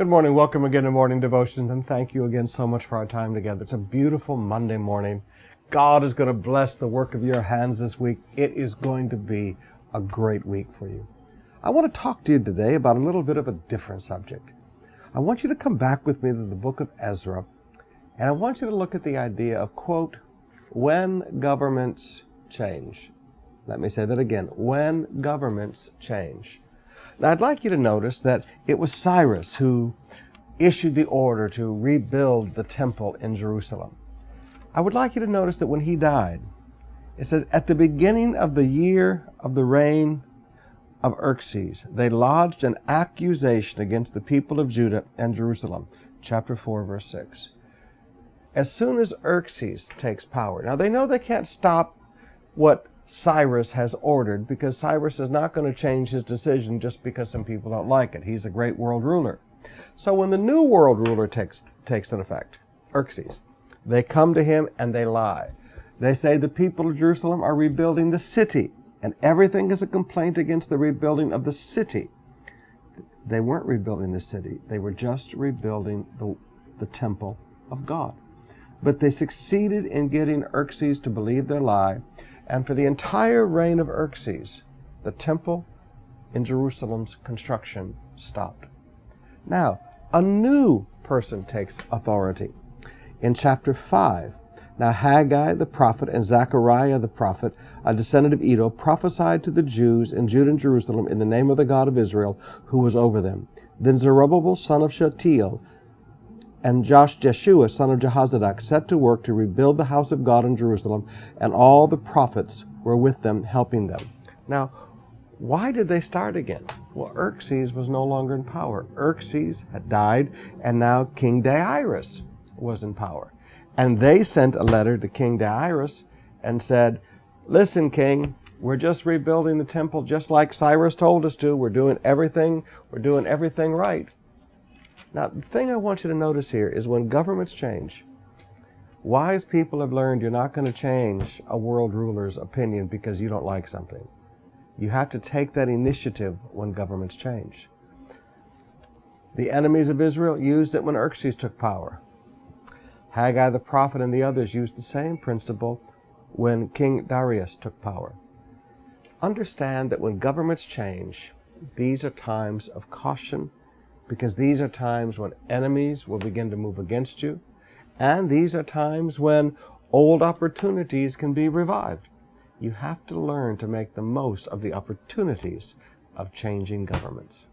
Good morning. Welcome again to Morning Devotions, and thank you again so much for our time together. It's a beautiful Monday morning. God is going to bless the work of your hands this week. It is going to be a great week for you. I want to talk to you today about a little bit of a different subject. I want you to come back with me to the book of Ezra, and I want you to look at the idea of, quote, when governments change. Let me say that again. When governments change. Now, I'd like you to notice that it was Cyrus who issued the order to rebuild the temple in Jerusalem. I would like you to notice that when he died, it says, at the beginning of the year of the reign of Xerxes, they lodged an accusation against the people of Judah and Jerusalem. Chapter 4, verse 6. As soon as Xerxes takes power, now they know they can't stop what Cyrus has ordered, because Cyrus is not going to change his decision just because some people don't like it. He's a great world ruler. So when the new world ruler takes an effect, Xerxes, they come to him and they lie. They say the people of Jerusalem are rebuilding the city, and everything is a complaint against the rebuilding of the city. They weren't rebuilding the city. They were just rebuilding the temple of God. But they succeeded in getting Xerxes to believe their lie. And for the entire reign of Xerxes, the temple in Jerusalem's construction stopped. Now, a new person takes authority. In chapter 5, now Haggai the prophet and Zechariah the prophet, a descendant of Edo, prophesied to the Jews in Judah and Jerusalem in the name of the God of Israel, who was over them. Then Zerubbabel, son of Shealtiel, and Joshua, son of Jehozadak, set to work to rebuild the house of God in Jerusalem, and all the prophets were with them, helping them. Now, why did they start again? Well, Xerxes was no longer in power. Xerxes had died, and now King Darius was in power. And they sent a letter to King Darius and said, listen, King, we're just rebuilding the temple just like Cyrus told us to. We're doing everything right. Now, the thing I want you to notice here is when governments change, wise people have learned you're not going to change a world ruler's opinion because you don't like something. You have to take that initiative when governments change. The enemies of Israel used it when Xerxes took power. Haggai the prophet and the others used the same principle when King Darius took power. Understand that when governments change, these are times of caution, because these are times when enemies will begin to move against you, and these are times when old opportunities can be revived. You have to learn to make the most of the opportunities of changing governments.